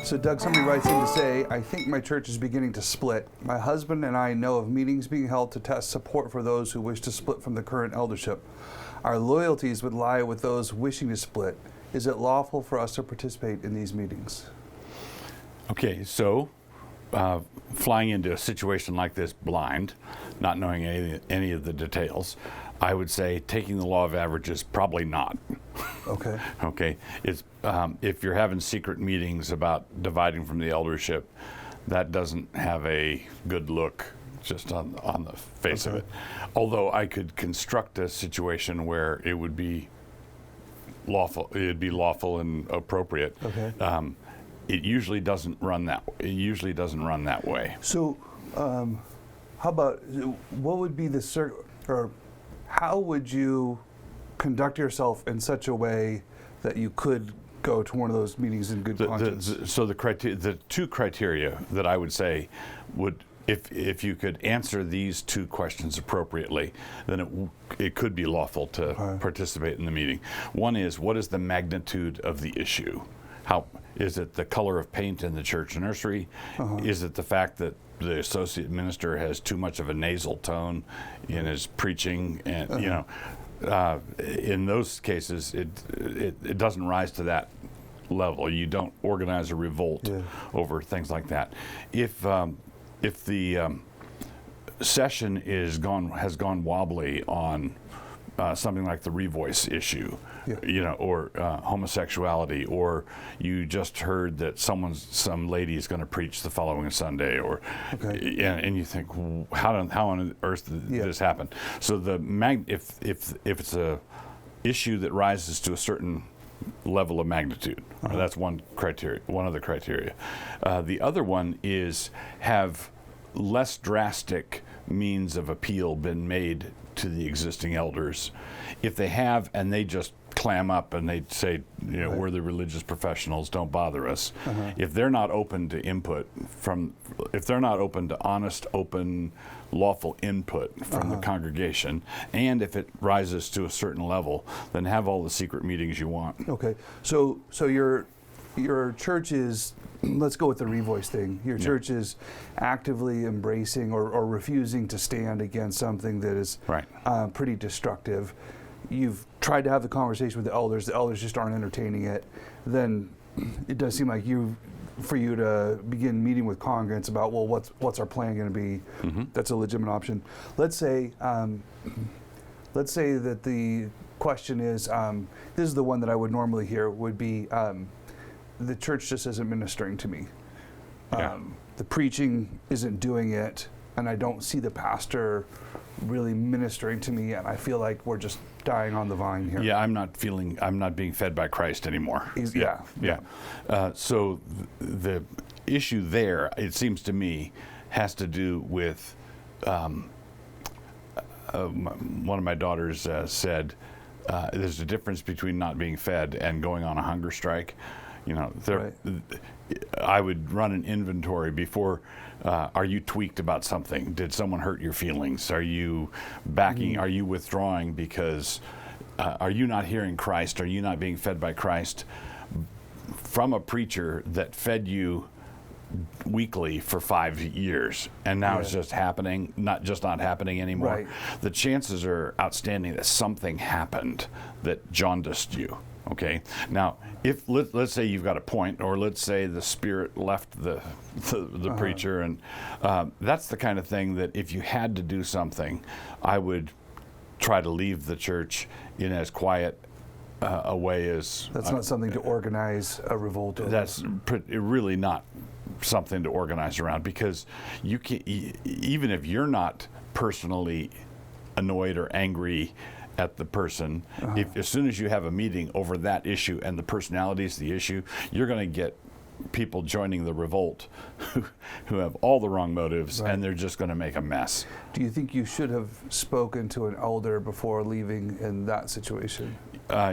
So Doug, somebody writes in to say, I think my church is beginning to split. My husband and I know of meetings being held to test support for those who wish to split from the current eldership. Our loyalties would lie with those wishing to split. Is it lawful for us to participate in these meetings? Okay, so flying into a situation like this blind, not knowing any of the details, I would say taking the law of averages, probably not. Okay. Okay, it's if you're having secret meetings about dividing from the eldership, that doesn't have a good look just on the face of it. Although I could construct a situation where it would be lawful, it'd be lawful and appropriate. Okay. It usually doesn't run that. It usually doesn't run that way. So, how about what would be the or how would you conduct yourself in such a way that you could go to one of those meetings in good conscience? So the two criteria that I would say would, if you could answer these two questions appropriately, then it could be lawful to participate in the meeting. One is, what is the magnitude of the issue? How is it the color of paint in the church nursery? Is it the fact that the associate minister has too much of a nasal tone in his preaching? And you know, in those cases, it doesn't rise to that level. You don't organize a revolt over things like that. If the session has gone wobbly on something like the revoice issue, you know, or homosexuality, or you just heard that some lady is going to preach the following Sunday, or and you think, how on earth did this happen? So if it's a issue that rises to a certain level of magnitude, that's one criteria. One of the criteria. The other one is, have less drastic means of appeal been made to the existing elders? If they have, and they just clam up and they say, you know, we're the religious professionals, don't bother us. If they're not open to input if they're not open to honest, open, lawful input from the congregation, and if it rises to a certain level, then have all the secret meetings you want. Okay, so your church is, let's go with the revoice thing. Your church is actively embracing or refusing to stand against something that is pretty destructive. You've tried to have the conversation with the elders just aren't entertaining it. Then it does seem like for you to begin meeting with congregants about, well, what's our plan going to be? That's a legitimate option. Let's say that the question is, this is the one that I would normally hear, would be, the church just isn't ministering to me. The preaching isn't doing it, and I don't see the pastor really ministering to me, and I feel like we're just dying on the vine here. I'm not being fed by Christ anymore. So the issue there, it seems to me, has to do with one of my daughters said there's a difference between not being fed and going on a hunger strike. You know, I would run an inventory before. Are you tweaked about something? Did someone hurt your feelings? Are you backing? Are you withdrawing because are you not hearing Christ? Are you not being fed by Christ from a preacher that fed you weekly for 5 years, and now it's just happening, not happening anymore? The chances are outstanding that something happened that jaundiced you. Okay. Now, if let's say you've got a point, or let's say the Spirit left the preacher, and that's the kind of thing that if you had to do something, I would try to leave the church in as quiet a way as. That's not something to organize a revolt over. That's really not something to organize around, because you can, even if you're not personally annoyed or angry at the person, if as soon as you have a meeting over that issue and the personality is the issue, you're going to get people joining the revolt who have all the wrong motives, and they're just going to make a mess. Do you think you should have spoken to an elder before leaving in that situation?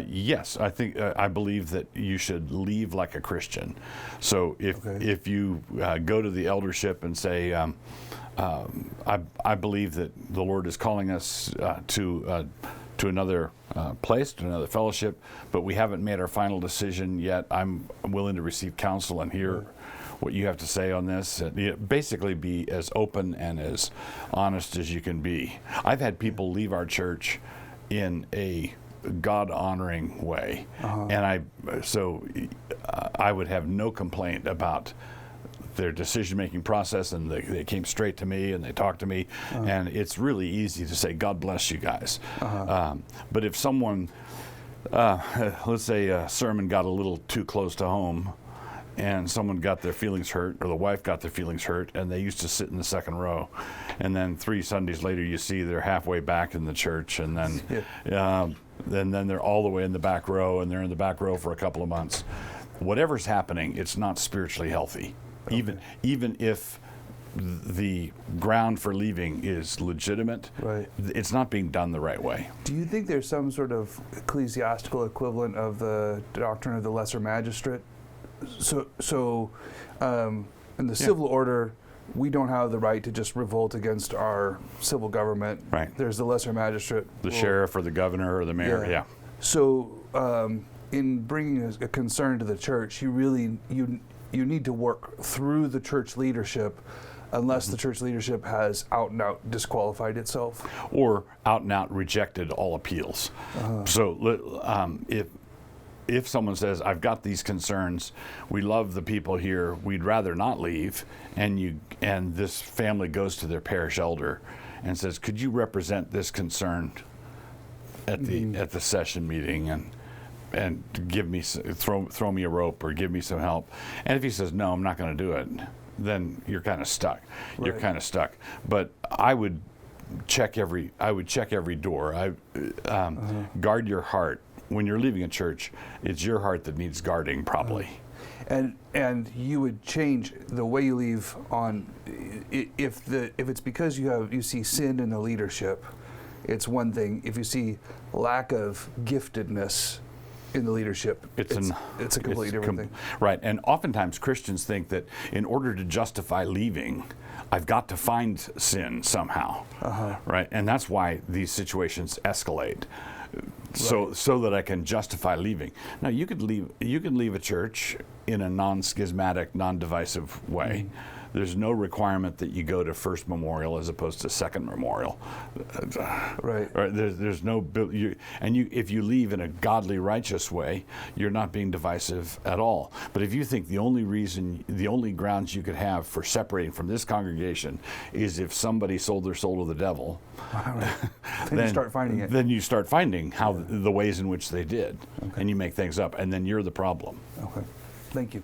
Yes, I believe that you should leave like a Christian. So if you go to the eldership and say, I believe that the Lord is calling us to to another place, to another fellowship, but we haven't made our final decision yet. I'm willing to receive counsel and hear what you have to say on this. Basically be as open and as honest as you can be. I've had people leave our church in a God-honoring way, and I would have no complaint about their decision-making process, and they came straight to me and they talked to me, and it's really easy to say, God bless you guys. But if someone, let's say a sermon got a little too close to home, and someone got their feelings hurt, or the wife got their feelings hurt, and they used to sit in the second row, and then 3 Sundays later you see they're halfway back in the church, and then then they're all the way in the back row, and they're in the back row for a couple of months. Whatever's happening, it's not spiritually healthy. Even if the ground for leaving is legitimate, it's not being done the right way. Do you think there's some sort of ecclesiastical equivalent of the doctrine of the lesser magistrate? So in the civil order, we don't have the right to just revolt against our civil government. Right. There's the lesser magistrate. The sheriff or the governor or the mayor, So in bringing a concern to the church, you need to work through the church leadership, unless the church leadership has out and out disqualified itself. Or out and out rejected all appeals. So if someone says, I've got these concerns, we love the people here, we'd rather not leave, and this family goes to their parish elder and says, could you represent this concern at the session meeting and give me throw me a rope or give me some help? And if he says, no, I'm not going to do it, then you're kind of stuck. Right. You're kind of stuck. But I would check every door. Guard your heart. When you're leaving a church, it's your heart that needs guarding probably. And you would change the way you leave on if it's because you see sin in the leadership, it's one thing. If you see lack of giftedness in the leadership, it's a completely different thing. Right, and oftentimes Christians think that in order to justify leaving, I've got to find sin somehow, right? And that's why these situations escalate. So that I can justify leaving. Now you could leave a church in a non-schismatic, non-divisive way. There's no requirement that you go to first memorial as opposed to second memorial. Right. There's no if you leave in a godly, righteous way, you're not being divisive at all. But if you think the only grounds you could have for separating from this congregation is if somebody sold their soul to the devil, then you start finding it. Then you start finding the ways in which they did, and you make things up, and then you're the problem. Okay. Thank you.